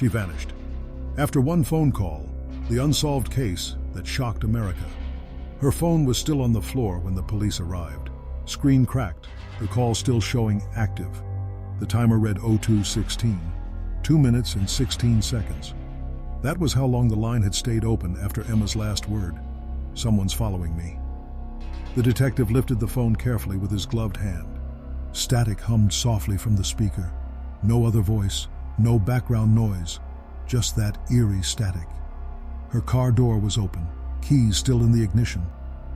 She vanished. After one phone call, the unsolved case that shocked America. Her phone was still on the floor when the police arrived. Screen cracked, the call still showing active. The timer read 02:16, 2 minutes and 16 seconds. That was how long the line had stayed open after Emma's last word. Someone's following me. The detective lifted the phone carefully with his gloved hand. Static hummed softly from the speaker. No other voice, no background noise, just that eerie static. Her car door was open, keys still in the ignition,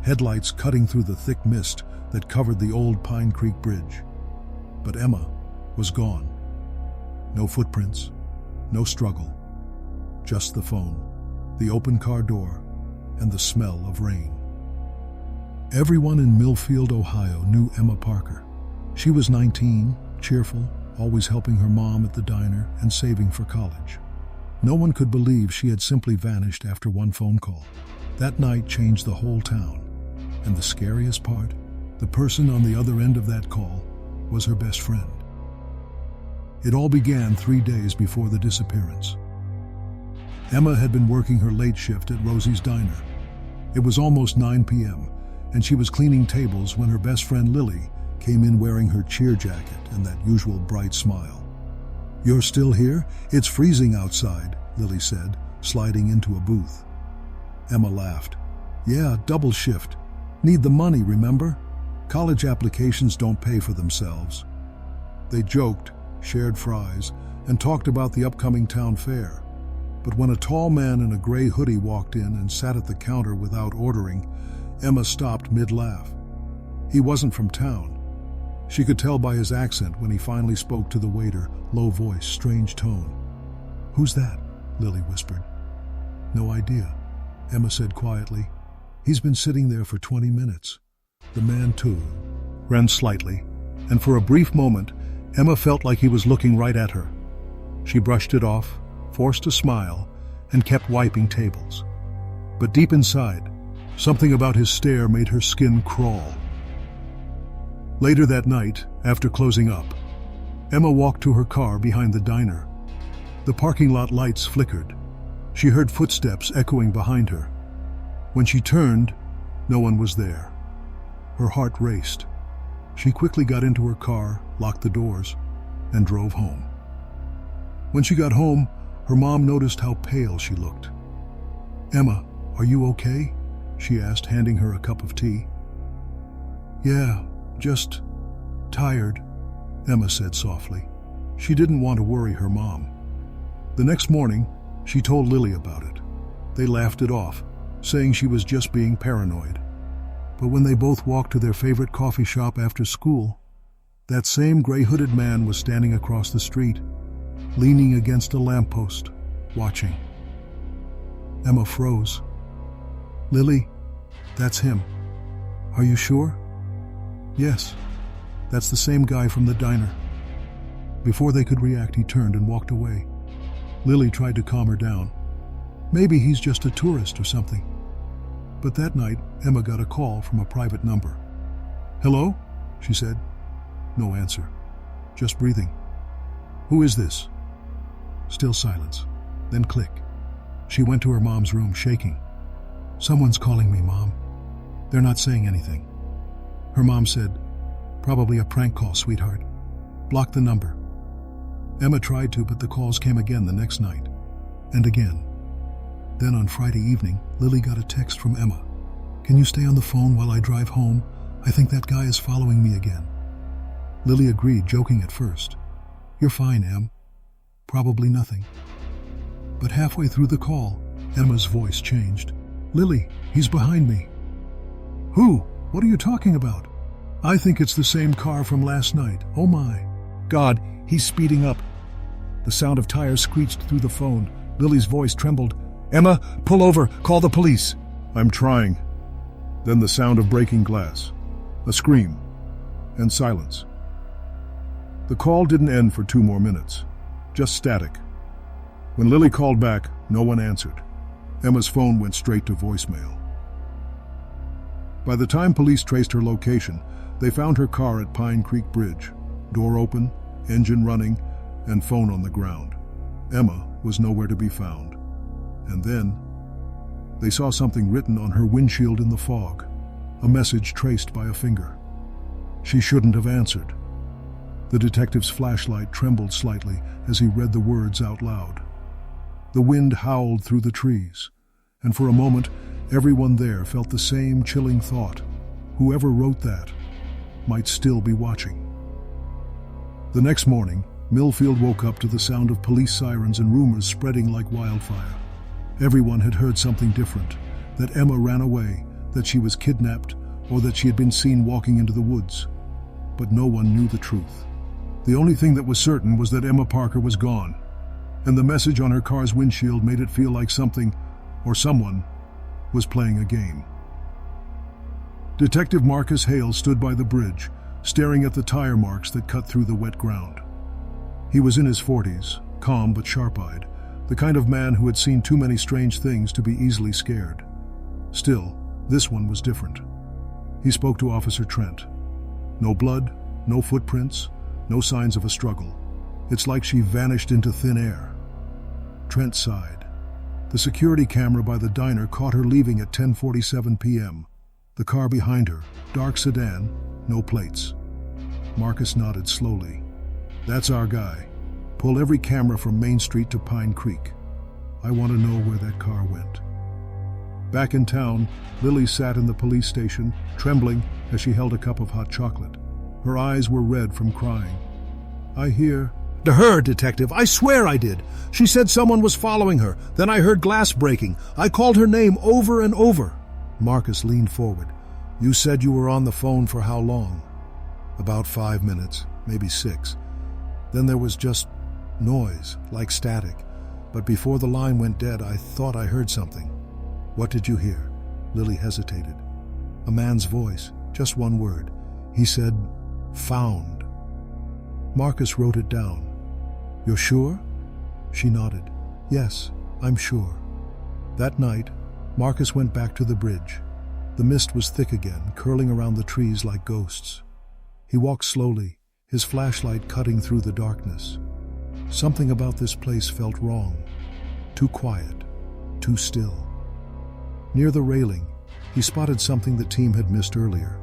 headlights cutting through the thick mist that covered the old Pine Creek Bridge. But Emma was gone. No footprints, no struggle. Just the phone, the open car door, and the smell of rain. Everyone in Millfield, Ohio knew Emma Parker. She was 19, cheerful, always helping her mom at the diner and saving for college. No one could believe she had simply vanished after one phone call. That night changed the whole town. And the scariest part, the person on the other end of that call was her best friend. It all began 3 days before the disappearance. Emma had been working her late shift at Rosie's Diner. It was almost 9 p.m., and she was cleaning tables when her best friend Lily came in wearing her cheer jacket and that usual bright smile. "You're still here? It's freezing outside," Lily said, sliding into a booth. Emma laughed. "Yeah, double shift. Need the money, remember? College applications don't pay for themselves." They joked, shared fries, and talked about the upcoming town fair. But when a tall man in a gray hoodie walked in and sat at the counter without ordering, Emma stopped mid-laugh. He wasn't from town. She could tell by his accent when he finally spoke to the waiter, low voice, strange tone. "Who's that?" Lily whispered. "No idea," Emma said quietly. "He's been sitting there for 20 minutes. The man, too, ran slightly, and for a brief moment, Emma felt like he was looking right at her. She brushed it off, forced a smile, and kept wiping tables. But deep inside, something about his stare made her skin crawl. Later that night, after closing up, Emma walked to her car behind the diner. The parking lot lights flickered. She heard footsteps echoing behind her. When she turned, no one was there. Her heart raced. She quickly got into her car, locked the doors, and drove home. When she got home, her mom noticed how pale she looked. "Emma, are you okay?" she asked, handing her a cup of tea. "Yeah, just tired," Emma said softly. She didn't want to worry her mom. The next morning, she told Lily about it. They laughed it off, saying she was just being paranoid. But when they both walked to their favorite coffee shop after school, that same gray-hooded man was standing across the street, leaning against a lamppost, watching. Emma froze. "Lily, that's him. Are you sure?" "Yes, that's the same guy from the diner." Before they could react, he turned and walked away. Lily tried to calm her down. Maybe he's just a tourist or something. But that night, Emma got a call from a private number. "Hello?" she said. No answer. Just breathing. "Who is this?" Still silence. Then click. She went to her mom's room, shaking. "Someone's calling me, Mom. They're not saying anything." Her mom said, "Probably a prank call, sweetheart. Block the number." Emma tried to, but the calls came again the next night. And again. Then on Friday evening, Lily got a text from Emma. "Can you stay on the phone while I drive home? I think that guy is following me again." Lily agreed, joking at first. "You're fine, Em. Probably nothing." But halfway through the call, Emma's voice changed. "Lily, he's behind me." "Who? What are you talking about?" "I think it's the same car from last night. Oh my God, he's speeding up." The sound of tires screeched through the phone. Lily's voice trembled. "Emma, pull over. Call the police." "I'm trying." Then the sound of breaking glass. A scream. And silence. The call didn't end for 2 more minutes. Just static. When Lily called back, no one answered. Emma's phone went straight to voicemail. By the time police traced her location, they found her car at Pine Creek Bridge. Door open, engine running, and phone on the ground. Emma was nowhere to be found. And then, they saw something written on her windshield in the fog, a message traced by a finger. She shouldn't have answered. The detective's flashlight trembled slightly as he read the words out loud. The wind howled through the trees, and for a moment, everyone there felt the same chilling thought. Whoever wrote that might still be watching. The next morning, Millfield woke up to the sound of police sirens and rumors spreading like wildfire. Everyone had heard something different, that Emma ran away, that she was kidnapped, or that she had been seen walking into the woods. But no one knew the truth. The only thing that was certain was that Emma Parker was gone, and the message on her car's windshield made it feel like something, or someone, was playing a game. Detective Marcus Hale stood by the bridge, staring at the tire marks that cut through the wet ground. He was in his 40s, calm but sharp-eyed, the kind of man who had seen too many strange things to be easily scared. Still, this one was different. He spoke to Officer Trent. No blood, no footprints, no signs of a struggle. It's like she vanished into thin air. Trent sighed. The security camera by the diner caught her leaving at 10:47 p.m. The car behind her, dark sedan, no plates. Marcus nodded slowly. That's our guy. Pull every camera from Main Street to Pine Creek. I want to know where that car went. Back in town, Lily sat in the police station, trembling as she held a cup of hot chocolate. Her eyes were red from crying. I hear... To her, Detective, I swear I did. She said someone was following her. Then I heard glass breaking. I called her name over and over. Marcus leaned forward. You said you were on the phone for how long? About 5 minutes, maybe 6. Then there was just noise, like static. But before the line went dead, I thought I heard something. What did you hear? Lily hesitated. A man's voice, just one word. He said, found. Marcus wrote it down. You're sure? She nodded. Yes, I'm sure. That night, Marcus went back to the bridge. The mist was thick again, curling around the trees like ghosts. He walked slowly, his flashlight cutting through the darkness. Something about this place felt wrong. Too quiet, too still. Near the railing, he spotted something the team had missed earlier.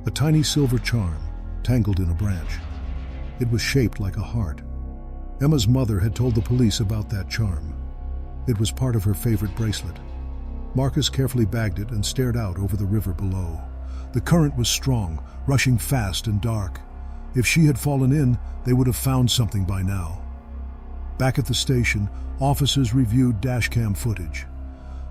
A tiny silver charm, tangled in a branch. It was shaped like a heart. Emma's mother had told the police about that charm. It was part of her favorite bracelet. Marcus carefully bagged it and stared out over the river below. The current was strong, rushing fast and dark. If she had fallen in, they would have found something by now. Back at the station, officers reviewed dashcam footage.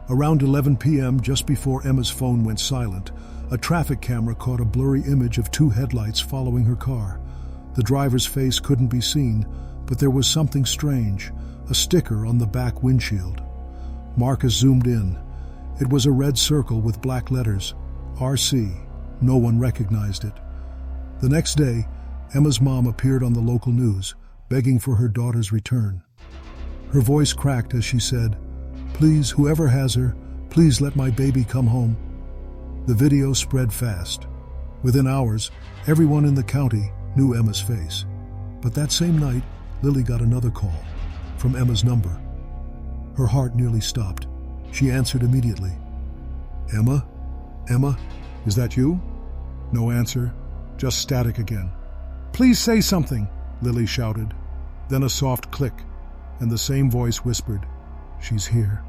Around 11 p.m., just before Emma's phone went silent, a traffic camera caught a blurry image of 2 headlights following her car. The driver's face couldn't be seen, but there was something strange, a sticker on the back windshield. Marcus zoomed in. It was a red circle with black letters, RC. No one recognized it. The next day, Emma's mom appeared on the local news, begging for her daughter's return. Her voice cracked as she said, "Please, whoever has her, please let my baby come home." The video spread fast. Within hours, everyone in the county knew Emma's face. But that same night, Lily got another call, from Emma's number. Her heart nearly stopped. She answered immediately. "Emma? Emma? Is that you?" No answer, just static again. "Please say something," Lily shouted. Then a soft click, and the same voice whispered, "She's here."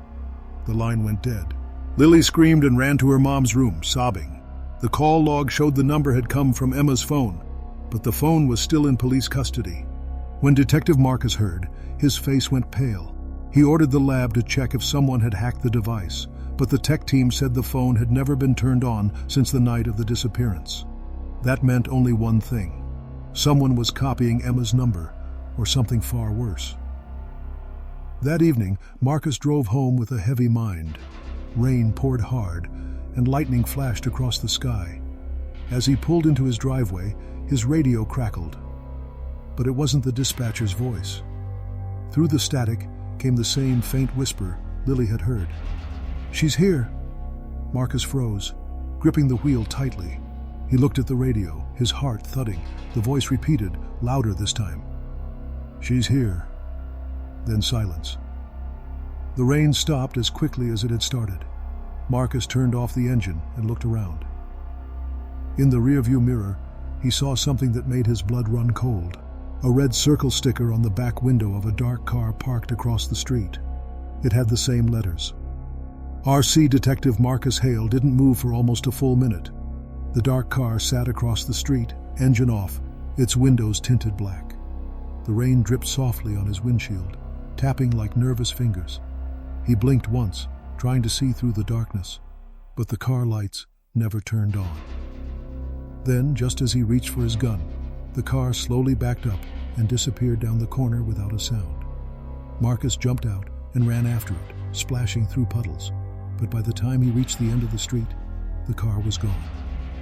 The line went dead. Lily screamed and ran to her mom's room, sobbing. The call log showed the number had come from Emma's phone, but the phone was still in police custody. When Detective Marcus heard, his face went pale. He ordered the lab to check if someone had hacked the device, but the tech team said the phone had never been turned on since the night of the disappearance. That meant only one thing. Someone was copying Emma's number, or something far worse. That evening, Marcus drove home with a heavy mind. Rain poured hard, and lightning flashed across the sky. As he pulled into his driveway, his radio crackled. But it wasn't the dispatcher's voice. Through the static came the same faint whisper Lily had heard. "She's here." Marcus froze, gripping the wheel tightly. He looked at the radio, his heart thudding. The voice repeated, louder this time. "She's here." then silence. The rain stopped as quickly as it had started. Marcus turned off the engine and looked around. In the rearview mirror, he saw something that made his blood run cold. A red circle sticker on the back window of a dark car parked across the street. It had the same letters. RC Detective Marcus Hale didn't move for almost a full minute. The dark car sat across the street, engine off, its windows tinted black. The rain dripped softly on his windshield, tapping like nervous fingers. He blinked once, trying to see through the darkness, but the car lights never turned on. Then, just as he reached for his gun, the car slowly backed up and disappeared down the corner without a sound. Marcus jumped out and ran after it, splashing through puddles. But by the time he reached the end of the street, the car was gone.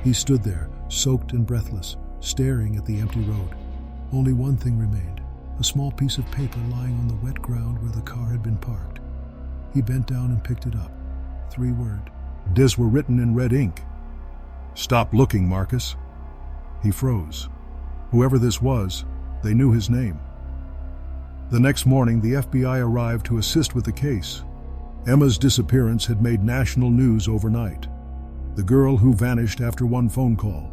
He stood there, soaked and breathless, staring at the empty road. Only one thing remained, a small piece of paper lying on the wet ground where the car had been parked. He bent down and picked it up. 3 words. Dis were written in red ink. "Stop looking, Marcus." He froze. Whoever this was, they knew his name. The next morning, the FBI arrived to assist with the case. Emma's disappearance had made national news overnight. The girl who vanished after one phone call.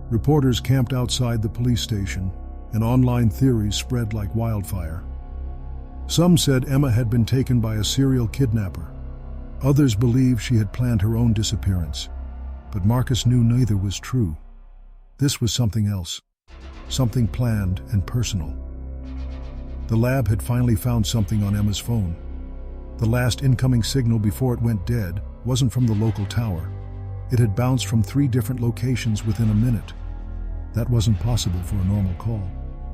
Reporters camped outside the police station, and online theories spread like wildfire. Some said Emma had been taken by a serial kidnapper. Others believed she had planned her own disappearance. But Marcus knew neither was true. This was something else. Something planned and personal. The lab had finally found something on Emma's phone. The last incoming signal before it went dead wasn't from the local tower. It had bounced from 3 different locations within a minute. That wasn't possible for a normal call.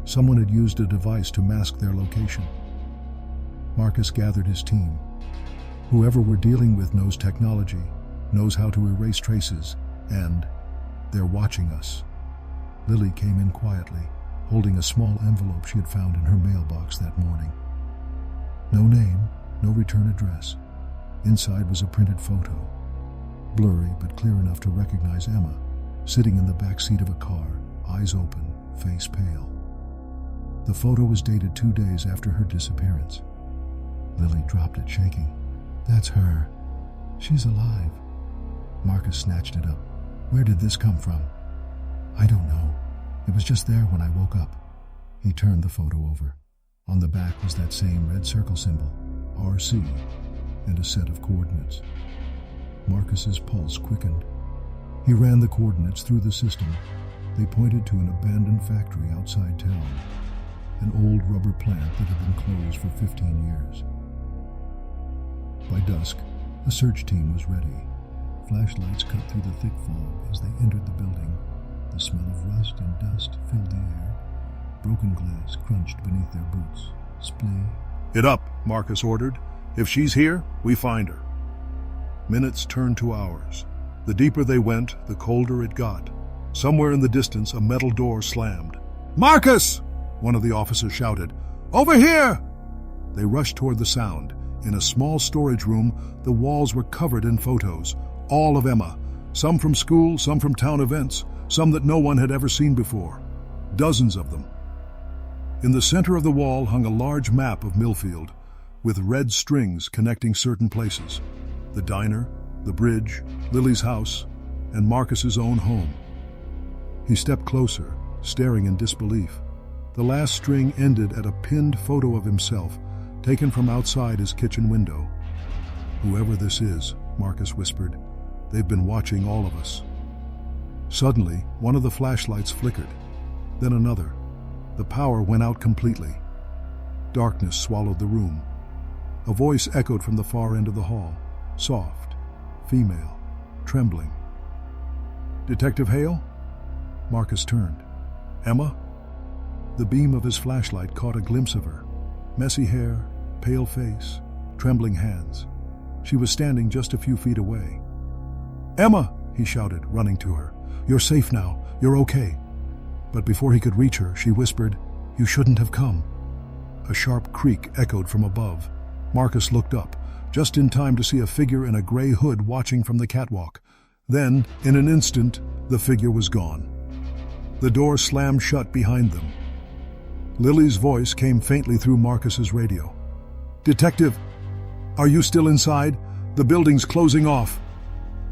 Someone had used a device to mask their location. Marcus gathered his team. Whoever we're dealing with knows technology, knows how to erase traces, and they're watching us. Lily came in quietly, holding a small envelope she had found in her mailbox that morning. No name, no return address. Inside was a printed photo, blurry but clear enough to recognize Emma, sitting in the back seat of a car, eyes open, face pale. The photo was dated 2 days after her disappearance. Lily dropped it, shaking. "That's her. She's alive." Marcus snatched it up. "Where did this come from?" "I don't know. It was just there when I woke up." He turned the photo over. On the back was that same red circle symbol, RC, and a set of coordinates. Marcus's pulse quickened. He ran the coordinates through the system. They pointed to an abandoned factory outside town, an old rubber plant that had been closed for 15 years. By dusk, a search team was ready. Flashlights cut through the thick fog as they entered the building. The smell of rust and dust filled the air. Broken glass crunched beneath their boots. Splay. "It up," Marcus ordered. "If she's here, we find her." Minutes turned to hours. The deeper they went, the colder it got. Somewhere in the distance, a metal door slammed. "Marcus!" one of the officers shouted. "Over here!" They rushed toward the sound. In a small storage room, the walls were covered in photos, all of Emma, some from school, some from town events, some that no one had ever seen before. Dozens of them. In the center of the wall hung a large map of Millfield, with red strings connecting certain places. The diner, the bridge, Lily's house, and Marcus's own home. He stepped closer, staring in disbelief. The last string ended at a pinned photo of himself, taken from outside his kitchen window. "Whoever this is," Marcus whispered, "they've been watching all of us." Suddenly, one of the flashlights flickered, then another. The power went out completely. Darkness swallowed the room. A voice echoed from the far end of the hall, soft, female, trembling. "Detective Hale?" Marcus turned. "Emma?" The beam of his flashlight caught a glimpse of her. Messy hair, pale face, trembling hands. She was standing just a few feet away. "Emma!" he shouted, running to her. "You're safe now. You're okay." But before he could reach her, she whispered, "You shouldn't have come." A sharp creak echoed from above. Marcus looked up, just in time to see a figure in a gray hood watching from the catwalk. Then, in an instant, the figure was gone. The door slammed shut behind them. Lily's voice came faintly through Marcus's radio. "Detective, are you still inside? The building's closing off."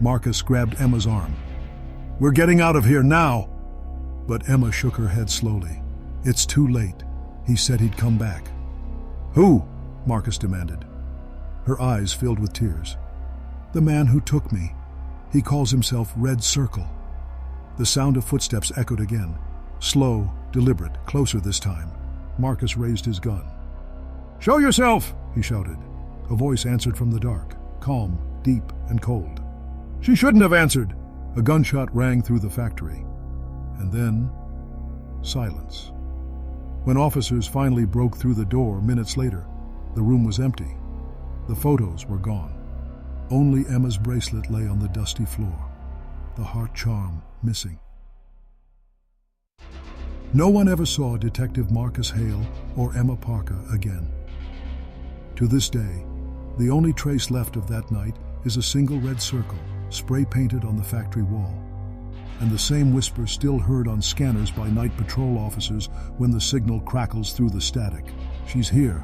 Marcus grabbed Emma's arm. "We're getting out of here now." But Emma shook her head slowly. "It's too late. He said he'd come back." "Who?" Marcus demanded. Her eyes filled with tears. "The man who took me. He calls himself Red Circle." The sound of footsteps echoed again. Slow, deliberate, closer this time. Marcus raised his gun. "Show yourself!" he shouted. A voice answered from the dark, calm, deep, and cold. "She shouldn't have answered." A gunshot rang through the factory. And then, silence. When officers finally broke through the door minutes later, the room was empty. The photos were gone. Only Emma's bracelet lay on the dusty floor, the heart charm missing. No one ever saw Detective Marcus Hale or Emma Parker again. To this day, the only trace left of that night is a single red circle, spray-painted on the factory wall, and the same whisper still heard on scanners by night patrol officers when the signal crackles through the static. "She's here."